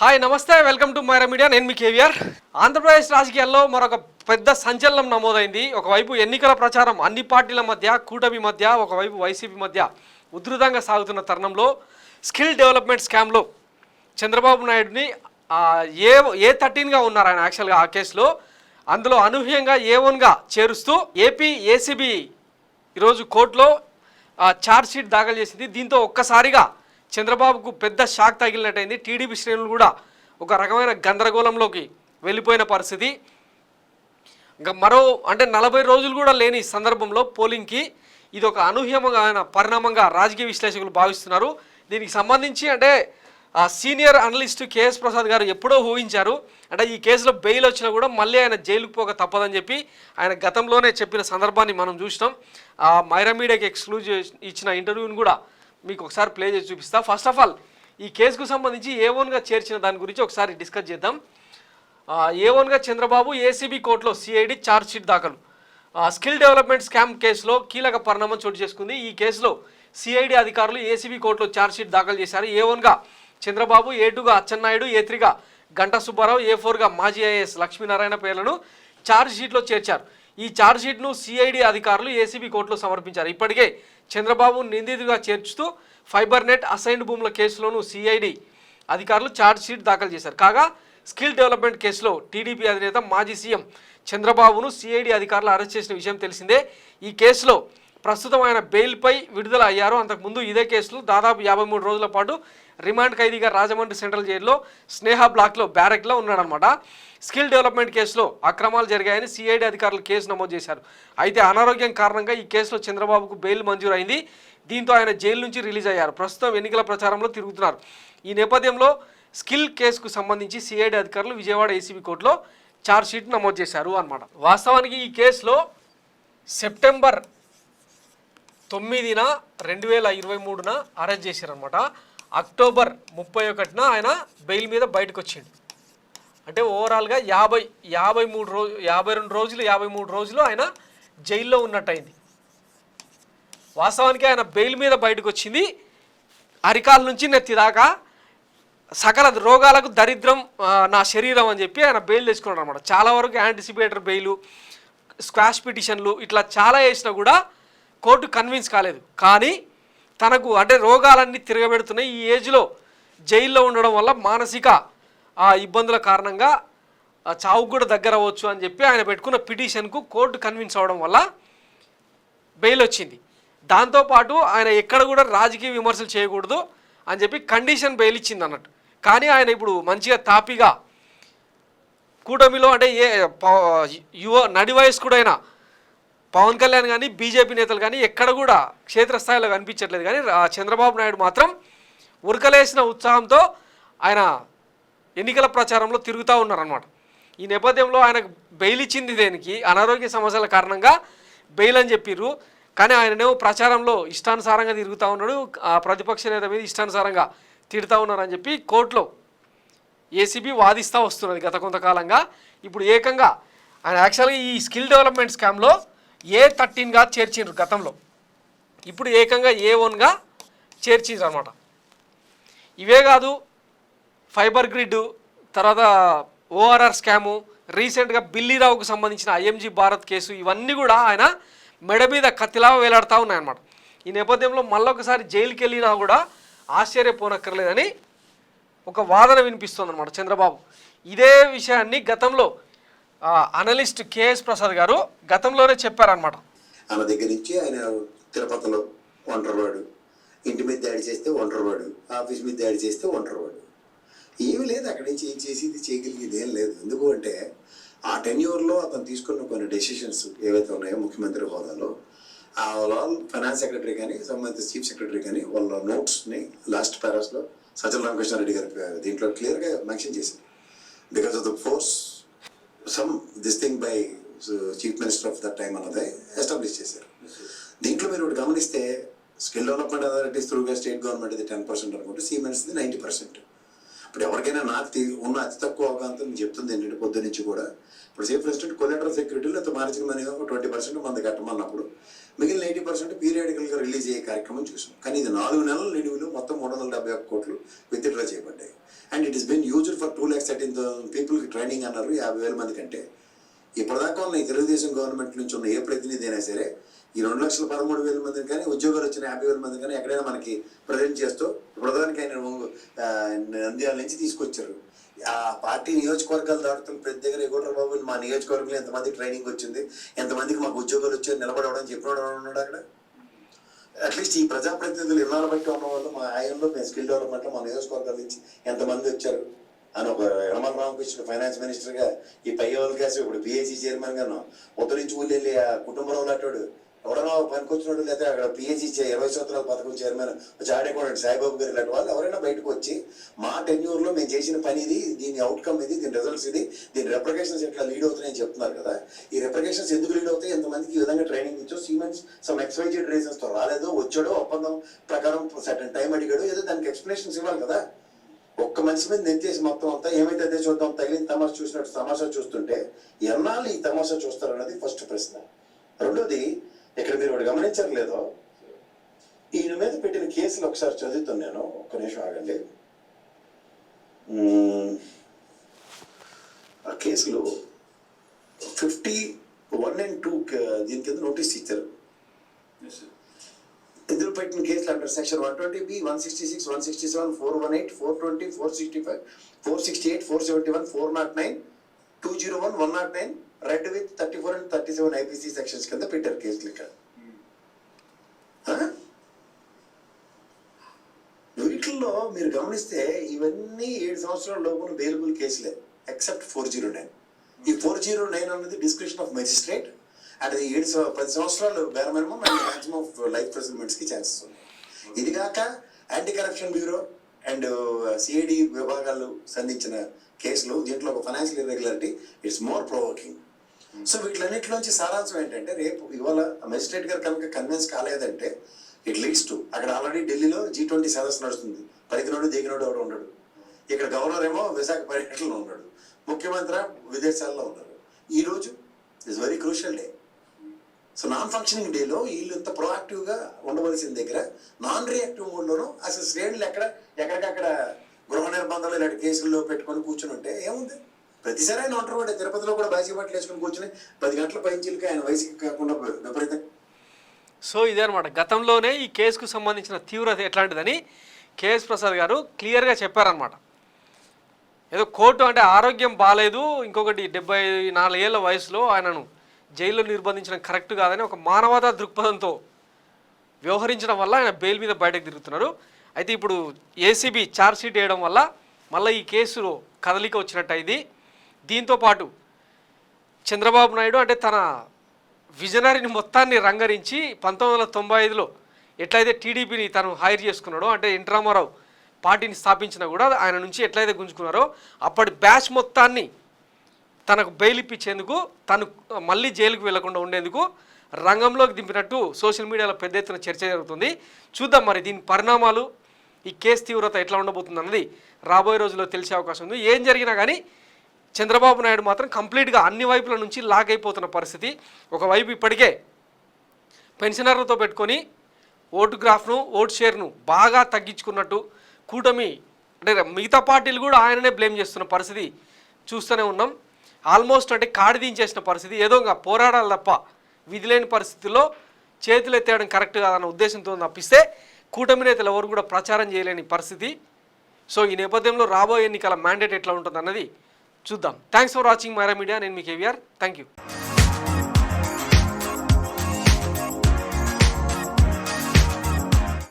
Hi నమస్తే, welcome to Myra Media. నేను మీ కేవీఆర్. ఆంధ్రప్రదేశ్ రాజకీయాల్లో మరొక పెద్ద సంచలనం నమోదైంది. ఒకవైపు ఎన్నికల ప్రచారం అన్ని పార్టీల మధ్య, కూటమి మధ్య, ఒకవైపు వైసీపీ మధ్య ఉధృతంగా సాగుతున్న తరుణంలో స్కిల్ డెవలప్మెంట్ స్కామ్లో చంద్రబాబు నాయుడుని ఏ13గా ఉన్నారు ఆయన యాక్చువల్గా ఆ కేసులో. అందులో అనూహ్యంగా A1గా చేరుస్తూ ఏపీ ఏసీబీ ఈరోజు కోర్టులో ఛార్జ్ షీట్ దాఖలు చేసింది. దీంతో ఒక్కసారిగా చంద్రబాబుకు పెద్ద షాక్ తగిలినట్టయింది. టీడీపీ శ్రేణులు కూడా ఒక రకమైన గందరగోళంలోకి వెళ్ళిపోయిన పరిస్థితి. ఇంకా మరో 40 రోజులు కూడా లేని సందర్భంలో పోలింగ్కి ఇది ఒక అనూహ్యమైన పరిణామంగా రాజకీయ విశ్లేషకులు భావిస్తున్నారు. దీనికి సంబంధించి సీనియర్ అనలిస్ట్ కేఎస్ ప్రసాద్ గారు ఎప్పుడో ఊహించారు. ఈ కేసులో బెయిల్ వచ్చినా కూడా మళ్ళీ ఆయన జైలుకు పోక తప్పదని చెప్పి ఆయన గతంలోనే చెప్పిన సందర్భాన్ని మనం చూసినాం. మైరా మీడియాకి ఎక్స్క్లూజివ్ ఇచ్చిన ఇంటర్వ్యూని కూడా మీకు ఒకసారి ప్లే చేసి చూపిస్తా. ఫస్ట్ ఆఫ్ ఆల్ ఈ కేసుకు సంబంధించి A1గా చేర్చిన దాని గురించి ఒకసారి డిస్కస్ చేద్దాం. A1గా చంద్రబాబు ఏసీబీ కోర్టులో సిఐడి ఛార్జ్ షీట్ దాఖలు. స్కిల్ డెవలప్మెంట్ స్కామ్ కేసులో కీలక పరిణామం చోటు చేసుకుంది. ఈ కేసులో సిఐడి అధికారులు ఏసీబీ కోర్టులో ఛార్జ్ షీట్ దాఖలు చేశారు. A1గా చంద్రబాబు, A2గా అచ్చెన్నాయుడు, A3గా గంటా సుబ్బారావు, A4గా మాజీ ఐఏఎస్ లక్ష్మీనారాయణ పేర్లను ఛార్జ్ షీట్లో చేర్చారు. ఈ ఛార్జ్ షీట్ను సిఐడి అధికారులు ఏసీబీ కోర్టులో సమర్పించారు. ఇప్పటికే చంద్రబాబు నిందితుడిగా చేర్చుతూ ఫైబర్ నెట్ అసైన్డ్ భూముల కేసులోనూ సిఐడి అధికారులు ఛార్జ్ షీట్ దాఖలు చేశారు. కాగా స్కిల్ డెవలప్మెంట్ కేసులో టీడీపీ అధినేత మాజీ సీఎం చంద్రబాబును సిఐడి అధికారులు అరెస్ట్ చేసిన విషయం తెలిసిందే. ఈ కేసులో ప్రస్తుతం ఆయన బెయిల్పై విడుదల అయ్యారు. అంతకుముందు ఇదే కేసులో దాదాపు 53 రోజుల పాటు రిమాండ్ ఖైదీగా రాజమండ్రి సెంట్రల్ జైల్లో స్నేహ బ్లాక్లో బ్యారెక్లో ఉన్నాడనమాట. స్కిల్ డెవలప్మెంట్ కేసులో అక్రమాలు జరిగాయని సిఐడి అధికారులు కేసు నమోదు చేశారు. అయితే అనారోగ్యం కారణంగా ఈ కేసులో చంద్రబాబుకు బెయిల్ మంజూరైంది. దీంతో ఆయన జైలు నుంచి రిలీజ్ అయ్యారు. ప్రస్తుతం ఎన్నికల ప్రచారంలో తిరుగుతున్నారు. ఈ నేపథ్యంలో స్కిల్ కేసుకు సంబంధించి సిఐడి అధికారులు విజయవాడ ఏసీబీ కోర్టులో ఛార్జ్ షీట్ నమోదు చేశారు అన్నమాట. వాస్తవానికి ఈ కేసులో సెప్టెంబర్ 9న 2023న అరెస్ట్ చేశారనమాట. అక్టోబర్ 31న ఆయన బెయిల్ మీద బయటకు వచ్చిండు. ఓవరాల్గా 53 రోజులు ఆయన జైల్లో ఉన్నట్టయింది. వాస్తవానికి ఆయన బెయిల్ మీద బయటకు వచ్చింది అరికాల నుంచి నెత్తి దాకా సకల రోగాలకు దరిద్రం నా శరీరం అని చెప్పి ఆయన బెయిల్ తెచ్చుకున్నాడు అనమాట. చాలా వరకు యాంటిసిపేటర్ బెయిలు, స్క్వాష్ పిటిషన్లు ఇట్లా చాలా వేసినా కూడా కోర్టు కన్విన్స్ కాలేదు. కానీ తనకు రోగాలన్నీ తిరగబెడుతున్నాయి, ఈ ఏజ్లో జైల్లో ఉండడం వల్ల మానసిక ఇబ్బందుల కారణంగా చావుకు కూడా దగ్గర అవ్వచ్చు అని చెప్పి ఆయన పెట్టుకున్న పిటిషన్కు కోర్టు కన్విన్స్ అవ్వడం వల్ల బెయిల్ వచ్చింది. దాంతోపాటు ఆయన ఎక్కడ కూడా రాజకీయ విమర్శలు చేయకూడదు అని చెప్పి కండిషన్ బెయిల్ ఇచ్చింది అన్నట్టు. కానీ ఆయన ఇప్పుడు మంచిగా తాపిగా కూటమిలో నడి వయస్కుడైన పవన్ కళ్యాణ్ కానీ బీజేపీ నేతలు కానీ ఎక్కడ కూడా క్షేత్రస్థాయిలో కనిపించట్లేదు. కానీ చంద్రబాబు నాయుడు మాత్రం ఉరకలేసిన ఉత్సాహంతో ఆయన ఎన్నికల ప్రచారంలో తిరుగుతూ ఉన్నారన్నమాట. ఈ నేపథ్యంలో ఆయనకు బెయిల్ ఇచ్చింది దేనికి? అనారోగ్య సమస్యల కారణంగా బెయిల్ అని చెప్పిర్రు. కానీ ఆయననేమో ప్రచారంలో ఇష్టానుసారంగా తిరుగుతూ ఉన్నాడు, ప్రతిపక్ష నేత మీద ఇష్టానుసారంగా తిడుతూ ఉన్నారని చెప్పి కోర్టులో ఏసీబీ వాదిస్తూ వస్తున్నది గత కొంతకాలంగా. ఇప్పుడు ఏకంగా ఆయన యాక్చువల్గా ఈ స్కిల్ డెవలప్మెంట్ స్కామ్లో A13గా చేర్చిండ్రు గతంలో. ఇప్పుడు ఏకంగా A1గా చేర్చిండ్రు అనమాట. ఇవే కాదు, ఫైబర్ గ్రిడ్, తర్వాత ORR స్కాము, రీసెంట్గా బిల్లీరావుకు సంబంధించిన IMG భారత్ కేసు, ఇవన్నీ కూడా ఆయన మెడ మీద కత్తిలా వేలాడుతూ ఉన్నాయన్నమాట. ఈ నేపథ్యంలో మళ్ళొకసారి జైలుకి వెళ్ళినా కూడా ఆశ్చర్యపోనక్కర్లేదని ఒక వాదన వినిపిస్తుంది అనమాట చంద్రబాబు. ఇదే విషయాన్ని గతంలో అనలిస్ట్ కేఎస్ ప్రసాద్ గారు గతంలోనే చెప్పారనమాట. ఆమె దగ్గర నుంచి ఆయన తిరుపతిలో ఒంటరివాడు, ఇంటి మీద దాడి చేస్తే ఒంటరివాడు, ఆఫీస్ మీద దాడి చేస్తే ఒంటరివాడు, ఏమీ లేదు. అక్కడి నుంచి ఏం చేసేది చేయగలిగేది ఏం లేదు. ఎందుకు అంటే ఆ టెన్యూర్లో అతను తీసుకున్న కొన్ని డెసిషన్స్ ఏవైతే ఉన్నాయో ముఖ్యమంత్రి హోదాలో, ఫైనాన్స్ సెక్రటరీ కానీ సంబంధిత చీఫ్ సెక్రటరీ కానీ వాళ్ళ నోట్స్ని లాస్ట్ పారాస్లో సజ్జల రామకృష్ణారెడ్డి గారు దీంట్లో క్లియర్గా మెన్షన్ చేశారు. Because of the force some this thing by chief minister of that time అన్నది ఎస్టాబ్లిష్ చేశారు. దీంట్లో మీరు ఒకటి గమనిస్తే స్కిల్ డెవలప్మెంట్ అథారిటీస్ త్రూగా స్టేట్ గవర్నమెంట్ ఇది 10% అనుకుంటే సిమెంట్స్ది 90%. ఇప్పుడు ఎవరికైనా నాకు ఉన్న అతి తక్కువ అవగాహనతో నేను చెప్తుంది ఏంటంటే పొద్దు నుంచి కూడా ఇప్పుడు సేఫ్ రెసిడెంట్ కొలెటరల్ సెక్యూరిటీలో అయితే మార్చిన మనీ 20% మంది కట్టమన్నప్పుడు మిగిలిన 80% పీరియాడికల్గా రిలీజ్ అయ్యే కార్యక్రమం చూసాం. కానీ ఇది 4 నెలల నిలువులు మొత్తం 371 కోట్లు విత్డ్రా చేయబడ్డాయి. And it is been used for 2,13,000 పీపుల్కి ట్రైనింగ్ అన్నారు 50,000 మంది కంటే. ఇప్పటిదాకా ఉన్న ఈ తెలుగుదేశం గవర్నమెంట్ నుంచి ఉన్న ఏ ప్రతినిధి అయినా సరే ఈ 2,13,000 మందిని కానీ ఉద్యోగాలు వచ్చిన 50,000 మందిని కానీ ఎక్కడైనా మనకి ప్రజెంట్ చేస్తూ ప్రధానికి ఆయన నంద్యాల నుంచి తీసుకొచ్చారు. ఆ పార్టీ నియోజకవర్గాలు దాటుతున్న ప్రతి దగ్గర ఎగోట్ర బాబు మా నియోజకవర్గంలో ఎంతమందికి ట్రైనింగ్ వచ్చింది, ఎంతమందికి మాకు ఉద్యోగాలు వచ్చారు నిలబడవడం చెప్పినవాడు ఉన్నాడు అక్కడ. అట్లీస్ట్ ఈ ప్రజాప్రతినిధులు ఇన్నాళ్ళ బట్టి ఉన్న వాళ్ళు మా ఆయంలో మేము స్కిల్ డెవలప్మెంట్లో మా నియోజకవర్గాల నుంచి ఎంతమంది వచ్చారు అని ఒక యనమల రామకృష్ణ ఫైనాన్స్ మినిస్టర్గా ఈ పై వాళ్ళకి కాసి ఇప్పుడు పిహెచ్సి చైర్మన్ గాను ఉత్తరించి ఊళ్ళు వెళ్ళి ఆ కుటుంబంలో అట్టాడు ఎవరైనా పనికొచ్చినట్టు లేదా అక్కడ పిహెచ్సి 20 సంవత్సరాల పథకం చైర్మన్ ఆడేకోండి సాయిబాబు గారు ఇలాంటి వాళ్ళు ఎవరైనా బయటకు వచ్చి మా టెన్యూర్లో మేము చేసిన పని ఇది, దీని అవుట్కమ్ ఇది, దీని రిజల్ట్స్ ఇది, దీని రెప్లికేషన్స్ ఎట్లా లీడ్ అవుతున్నాయని చెప్తున్నారు కదా. ఈ రెప్లికేషన్స్ ఎందుకు లీడ్ అవుతాయి, ఎంతమందికి ఈ విధంగా ట్రైనింగ్ ఇచ్చో సిమెంట్స్ సమ్ ఎక్స్వైజెడ్ రీజన్స్తో రాలేదో వచ్చాడో ఒప్పందం ప్రకారం సర్టన్ టైం అడిగాడో ఏదో దానికి ఎక్స్ప్లెనేషన్స్ ఇవ్వాలి కదా. ఒక్క మనిషి మీద నెత్తేసి మొత్తం అంతా ఏమైతే అదే చూద్దాం తగిలిన తమాషా చూసినట్టు తమాషా చూస్తుంటే ఎన్నాళ్ళు ఈ తమాషా చూస్తారన్నది ఫస్ట్ ప్రశ్న. రెండోది ఇక్కడ మీరు ఒకటి గమనించరు లేదో ఈయన మీద పెట్టిన కేసులు ఒకసారి చదువుతాను నేను, ఒక్క నిమిషం ఆగండి. ఆ కేసులు 51 and 2 దీని కింద నోటీస్ ఇచ్చారు. ఇందులో పెట్టిన కేసులు అంటారు section 120B, 166, 167, 418, 420, 465, 468, 471, 409, 201, 109 red with 34 and 37 IPC sections కింద పెట్టారు కేసులు. ఇక్కడ వీటిల్లో మీరు గమనిస్తే ఇవన్నీ 7 సంవత్సరాల లోపున బెయిలబుల్ కేసులే ఎక్సెప్ట్ 409. ఈ 409 అన్నది డిస్క్రిప్షన్ ఆఫ్ మెజిస్ట్రేట్ అండ్ 10 సంవత్సరాలు bare minimum and maximum of life ప్రెసిడెంట్స్కి ఛాన్సెస్ ఉన్నాయి. ఇది కాక anti corruption bureau and CID విభాగాలు సంధించిన కేసులు, దీంట్లో ఒక financial irregularity it's more provoking. So వీటిలన్నింటిలోంచి సారాంశం ఏంటంటే రేపు ఇవాళ మెజిస్ట్రేట్ గారు కనుక కన్విన్స్ కాలేదంటే ఇట్ లీడ్స్ టు అక్కడ ఆల్రెడీ ఢిల్లీలో G20 సదస్సు నడుస్తుంది. పరికినోడు దిగినోడు ఎవరు ఉండడు. ఇక్కడ గవర్నర్ ఏమో విశాఖ పర్యటనలో ఉన్నాడు, ముఖ్యమంత్రి విదేశాల్లో ఉన్నారు. ఈరోజు is very crucial day. So non functioning డేలో వీళ్ళు ఇంత ప్రొయాక్టివ్గా ఉండవలసిన దగ్గర నాన్ రియాక్టివ్ మోడ్లోనూ అసలు శ్రేణులు ఎక్కడికక్కడ గృహ నిర్బంధాలు ఇలాంటి కేసుల్లో పెట్టుకొని కూర్చుని ఉంటే ఏముంది. ప్రతిసారి ఆయన ఉంటారు. తిరుపతిలో కూడా బాజీ బట్టలు వేసుకొని కూర్చుని 10 గంటల పైంచీలకి ఆయన వయసుకి కాకుండా విపరీతం. సో ఇదే అనమాట, గతంలోనే ఈ కేసుకు సంబంధించిన తీవ్రత ఎట్లాంటిదని కేఎస్ ప్రసాద్ గారు క్లియర్గా చెప్పారనమాట. ఏదో కోర్టు అంటే ఆరోగ్యం బాగాలేదు, ఇంకొకటి 74 ఏళ్ళ వయసులో ఆయనను జైల్లో నిర్బంధించడం కరెక్ట్ కాదని ఒక మానవతా దృక్పథంతో వ్యవహరించడం వల్ల ఆయన బెయిల్ మీద బయటకు తిరుగుతున్నారు. అయితే ఇప్పుడు ఏసీబీ ఛార్జ్షీట్ వేయడం వల్ల మళ్ళీ ఈ కేసులో కదలిక వచ్చినట్టు అయింది. దీంతోపాటు చంద్రబాబు నాయుడు అంటే తన విజనరీని మొత్తాన్ని రంగరించి 1995లో ఎట్లయితే టీడీపీని తను హైర్ చేసుకున్నాడో, అంటే ఎన్టీ రామారావు పార్టీని స్థాపించినా కూడా ఆయన నుంచి ఎట్లయితే గుంజుకున్నారో అప్పటి బ్యాచ్ మొత్తాన్ని తనకు బెయిల్ ఇప్పించేందుకు, తను మళ్ళీ జైలుకు వెళ్లకుండా ఉండేందుకు రంగంలోకి దింపినట్టు సోషల్ మీడియాలో పెద్ద ఎత్తున చర్చ జరుగుతుంది. చూద్దాం మరి దీని పరిణామాలు, ఈ కేసు తీవ్రత ఎట్లా ఉండబోతుంది అన్నది రాబోయే రోజుల్లో తెలిసే అవకాశం ఉంది. ఏం జరిగినా కానీ చంద్రబాబు నాయుడు మాత్రం కంప్లీట్గా అన్ని వైపుల నుంచి లాక్ అయిపోతున్న పరిస్థితి. ఒకవైపు ఇప్పటికే పెన్షనర్లతో పెట్టుకొని ఓటు గ్రాఫ్ను, ఓటు షేర్ను బాగా తగ్గించుకున్నట్టు కూటమి అంటే మిగతా పార్టీలు కూడా ఆయననే బ్లేమ్ చేస్తున్న పరిస్థితి చూస్తూనే ఉన్నాం. ఆల్మోస్ట్ అంటే కాడి దించేసిన పరిస్థితి. ఏదో ఇంకా పోరాడాలి తప్ప విధి లేని పరిస్థితుల్లో చేతులు ఎత్తేయడం కరెక్ట్ కాదన్న ఉద్దేశంతో తప్పిస్తే కూటమి నేతలు ఎవరు కూడా ప్రచారం చేయలేని పరిస్థితి. సో ఈ నేపథ్యంలో రాబోయే ఎన్నికల మ్యాండేట్ ఎట్లా ఉంటుంది అన్నది చూద్దాం. Thanks for watching Myra Media. నేను మీ కేవీఆర్. Thank you.